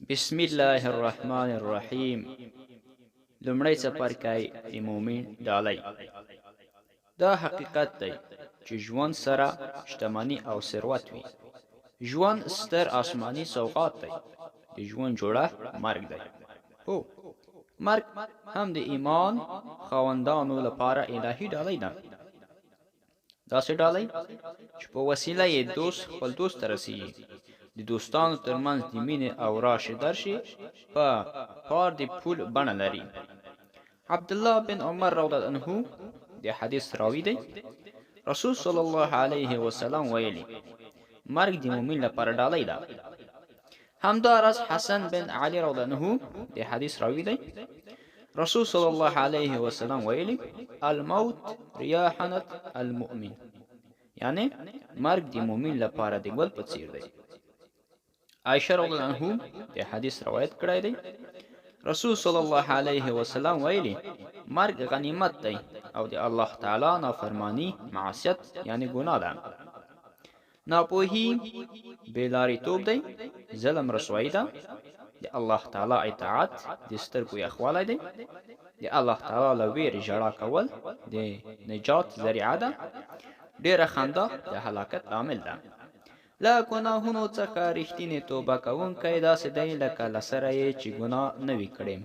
بسم الله الرحمن الرحیم. لومړی څپرکی د مؤمن ډالۍ. دا حقیقت دی چې ژوند سره شتمني او ثروت وي. ژوند ستر آسماني سوغات دی. د ژوند جوړښت مرګ دی. هو، مرګ هم د ایمان خاوندانو لپاره الهي ډالۍ ده. داسې ډالۍ چې په وسیله یې دوست خپل دوست ته رسیږي. د دوستانو ترمنځ د مینې او راشي درشي په پار د پول بڼه لري. عبدالله بن عمر رضی الله عنه د حدیث راوی دی. رسول صلی الله علیه وسلم ویلي مرګ د مؤمن لپاره ډالۍ ده. همداراز حسن بن علی رضی الله عنه د حدیث راوی دی. رسول صلی الله علیه وسلم ویلي الموت ریاحنة المؤمن، یعنی مرګ د مؤمن لپاره د ګل په څیر دی. عائشہ رضی الله عنها د حدیث روایت کړی دی. رسول صلی الله علیه وسلم ویلي مرګ غنیمت دی او د الله تعالی نافرمانی معصیت یعنی ګناه ده. ناپوهی بیلاریتوب دی، ظلم رسوایی ده. د الله تعالی اطاعت د سترګو یخوالی دی. د الله تعالی له ویرې ژړا کول د نجات ذریعه ده. ډیره خندا د هلاکت عامل ده. له ګناهونو څخه رښتینې توبه کوونکی داسې دی لکه له سره یې چې ګناه نه وي کړی.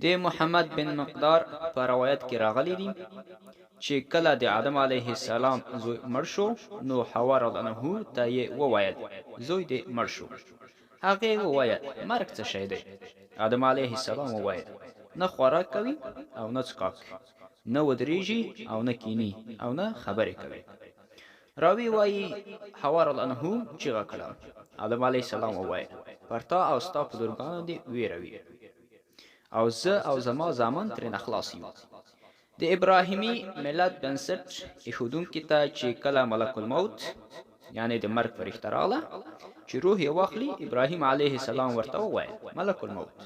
د محمد بن مقدار په روایت کې راغلی دی چې کله د آدم علیه السلام زوی مړ شو نو حوا رضی الله عنها ته یې وویل زوی دې مړ شو. هغې وویل مرګ څه شی دی؟ آدم علیه السلام وویل نه خوراک کوي او نه څښاک، نه ودریږي او نه کینی او نه خبرې کوي. راوی وایي حوا رضی الله عنها چیغه کړه. آدم علیه السلام وویل پر تا او ستا په بزرګانو دې ویره وي او زه او زما زامن ترېنه خلاص یو. د ابراهیمي ملت بنسټ ایښودونکي ته چې کله ملک الموت یعنی د مرګ فرښته راغله چې روح یې واخلي، ابراهیم علیه السلام ورته وویل ملک الموت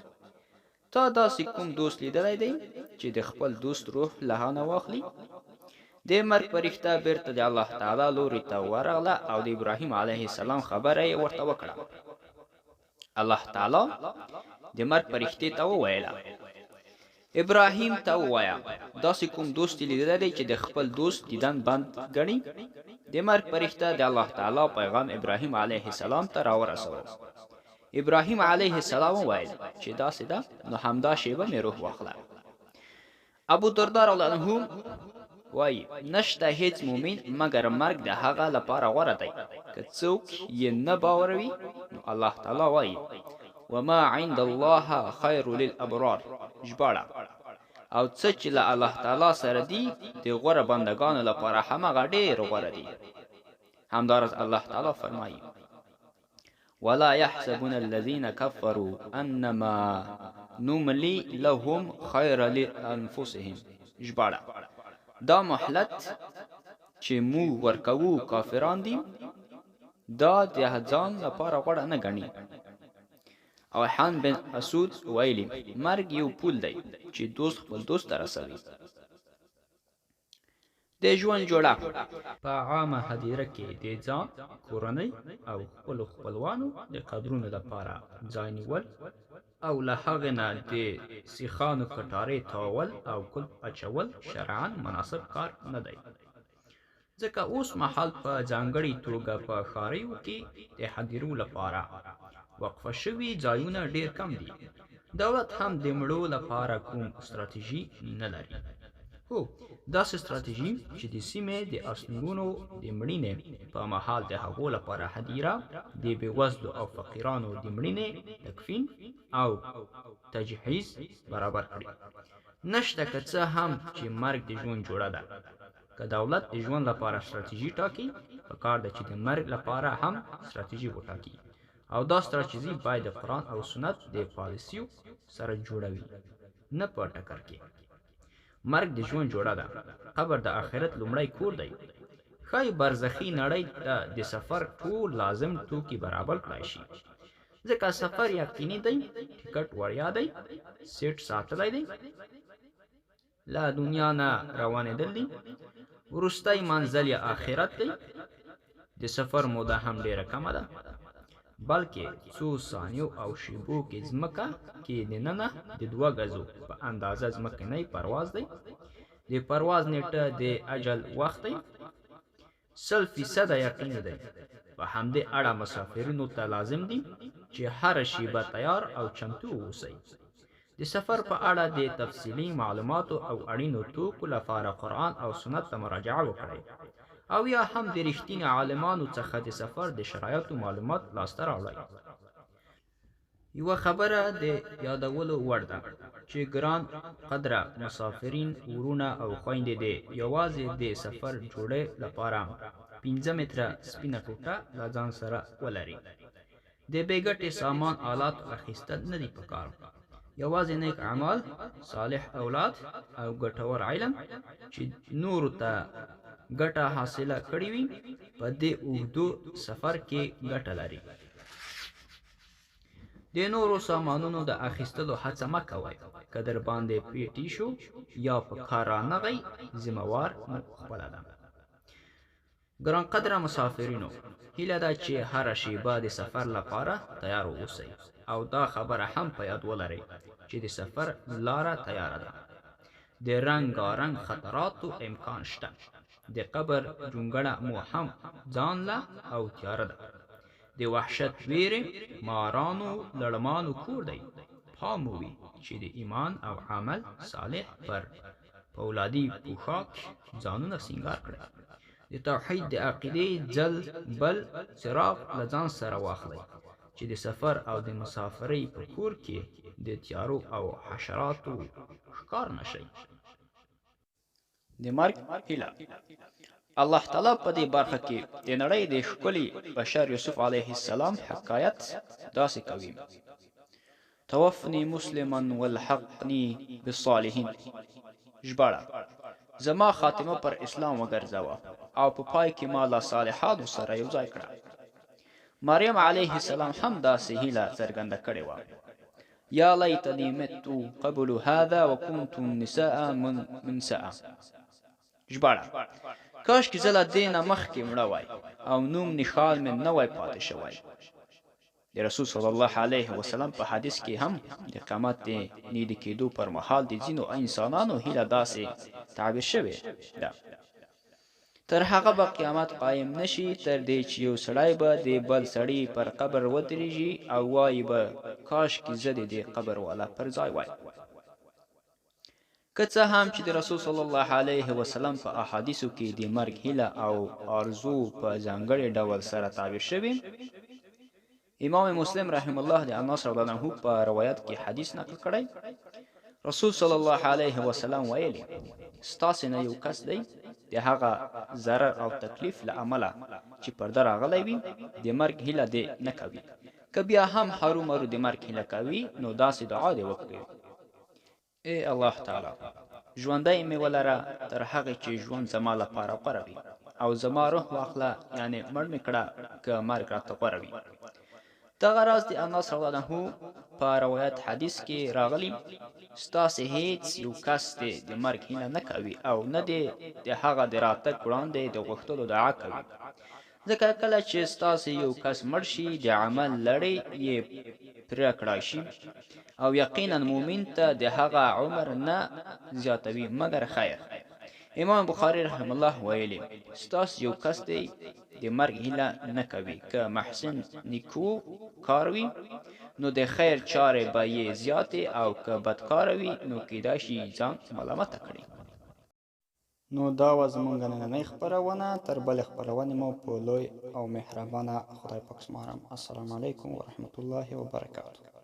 تا داسې کوم دوست لیدلی دی چې د خپل دوست روح له هغه واخلي؟ د مرګ فرښته بیرته د الله تعالی لوري ته ورغله او د ابراهیم علیه السلام خبره یې ورته وکړه. الله تعالی د مرګ فرښتې ته وویله ابراهیم ته ووایه داسې کوم دوست لیدلی دی چې د خپل دوست دیدن بند ګڼي؟ د مرګ فرښته د الله تعالی پیغام ابراهیم علیه السلام ته راورسوه. ابراهیم علیه السلام وویل چې داسې ده نو همدا شیبه مې روح واخله. ابو درداء رضی الله عنه وای نشته هیڅ مومن مګر مرګ د هغه لپاره غوره دی که څوک یې نه باوروي. نو الله تعالی وای وما عند الله خیر للابرار ژباړه او څه چې له الله تعالی سره دی د غوره بندگانو لپاره همغه ډیر غوره دی. همداراز الله تعالی فرمایي ولا يحسبون الذين كفروا انما نملي لهم خير لانفسهم ژباړه دا مهلت چې موږ ورکوو کافران دي دا د ځان لپاره غوره نه ګڼي. او حان بن اسود ویلي مرګ یو پول دی چې دوست خپل دوست ته رسوي. د ژوند جوړښت په عامه هدیره کې د ځان، کورنۍ او خپلو خپلوانو د قدرونو لپاره ځای نیول او له هغې نه د سیخانو کټارې تاول او ګل اچول شرعاً مناسب کار نه دی، ځکه اوس مهال په ځانګړې توګه په ښاریو کې د هدیرو لپاره وقفه شوي ځایونه ډیر کم دي. دولت هم د مړو لپاره کوم ستراتیژي نه لري. هو، داسې ستراتیژي چې د سیمې د اسنورونو د مړینې په مهال د هغو لپاره هدیره د بېوزلو او فقیرانو د مړینې تکفین او تجهیز برابر کړي. نشته که څه هم چې مرګ د ژوند جوړه ده. که دولت د ژوند لپاره ستراتیژي ټاکي پکار ده چې د مرګ لپاره هم ستراتیژي وټاکي او دا ستراتیژي باید د قرآن او سنت د پالیسیو سره جوړه وي، نه په ټکر کې. مرګ د ژوند جوړه ده. قبر د آخرت لومړی کور دی. ښایي برزخي نړۍ ته د سفر ټول لازم توکي برابر کړای شي، ځکه سفر یقیني دی، ټکټ وړیا دی، سیټ ساتلی دی، له دنیا نه روانېدل دي، وروستی منزل یې آخرت دی، د سفر موده هم ډیره کمه ده. بلکې څو ثانیو او شیبو کې ځمکه کې دننه د 2 ګزو په اندازه ځمکنی پرواز دی. د پرواز نیټه د اجل وخت دی 100% یقین دی. په همدې اړه مسافرینو ته لازم دي چې هر شیبه تیار او چمتو اوسئ. د سفر په اړه د تفصیلي معلوماتو او اړینو توکو لپاره قرآن او سنت ته مراجعه وکړئ او یا هم د رښتیني عالمانو څخه د سفر د شرایطو معلومات لاسته راوړئ. یوه خبره د یادولو وړ ده چې ګران قدره مسافرین، ورونه او خویندې د یوازې د سفر جوړې لپاره 15 متره سپینه ټوټه له ځان سره ولري. د بې ګټې سامان آلات اخیستل نه دي پکار. یوازې نیک اعمال، صالح اولاد او ګټور علم چې نورو ته ګټه حاصله کړې وي په دې اوږدو سفر کې ګټه لري. د نورو سامانونو د اخیستلو هڅه مه کوئ. که در باندې پیټی شو یا په کار رانغی، ذمهوار مو خپله ده. ګران قدره مسافرینو، هیله ده چې هره شیبه د سفر لپاره تیار اوسئ او دا خبره هم په یاد ولرئ چې د سفر لاره تیاره ده. د رنګارنګ خطراتو امکان شته. د قبر جونګړه مو هم ځانله او تیاره ده. د وحشت، ویرې، مارانو، لړمانو کور دی. پام مو وي چې د ایمان او عمل صالح پر فولادي پوښاک ځانونه سینګار کړئ. د توحید د عقیدې ځل بل څراغ له ځان سره واخلئ چې د سفر او د مسافرۍ په کور کې د تیارو او حشراتو ښکار نشئ. د مرګ هیله. الله تعالی په دې برخه کې د نړۍ د ښکلي بشر یوسف علیه السلام حکایت داسې کوي: توفنی مسلما والحقنی بالصالحین. ژباړه: زما خاتمه پر اسلام وګرځوه او په پای کې ما له صالحانو سره یو ځای کړه. مریم علیه السلام هم داسې هیله څرګنده کړې وه: یا لیتنی مت قبل هذا وكنت نساء منسأ. ژباړه: کاش کې زه له دې نه مخکې مړه وای او نوم نښان مې نه وای پاتې شوی. د رسول صلی الله علیه وسلم په حدیث کې هم د قیامت د نیده کېدو پر مهال د ځینو انسانانو هیله داسې تعبیر شوې ده: تر هغه به قیامت قایم نشي تر دې چې یو سړی به د بل سړي پر قبر ودرېږي او وایي به کاش کې زه د دې قبر والا پر ځای وای. که څه هم چې د رسول صلی الله علیه وسلم په احادیثو کې د مرګ هیله او آرزو په ځانګړي ډول سره تعبیر شوی، امام مسلم رحم الله د انس رضی الله عنه په روایت کې حدیث نقل کړی. رسول صلی الله علیه وسلم ویلي: ستاسې نه یو کس دی د هغه ضرر او تکلیف له امله چې پرده راغلی وي د مرګ هیله دې نه کوي. که بیا هم هرومرو د مرګ هیله کوي نو داسې دعا دې وکړي: ای الله تعالی، ژوندی مې ولره تر هغې چې ژوند زما لپاره غوره وي او زما روح واخله، یعنې مړ مې کړه که مرګ راته غوره وي. دغه راز د انس رضی الله عنه په روایت حدیث کې راغلی: ستاسې هیڅ یو کس دی د مرګ هیله نه کوي او نه دی د هغه د راتګ وړاندې د غوښتلو دعا کوي، ځکه کله چې ستاسې یو کس مړ شي د عمل لړۍ یې پرې کړای شي او یقینا مومن ته د هغه عمر نه زیاتوي مګر خیر. امام بخاری رحم الله ویلي: ستاسې یو کس دی د مرګ هیله نه کوي، که محسن نیکو کار وي نو د خیر چارې به یې زیاتې او که بدکار وي نو کیدای شي ځان ملامته کړي. نو دا وه زموږ نننۍ خپرونه. تر بلې خپرونې مو په لوی او مهربانه خدای پاک سپارم. السلام علیکم ورحمة الله وبرکاته.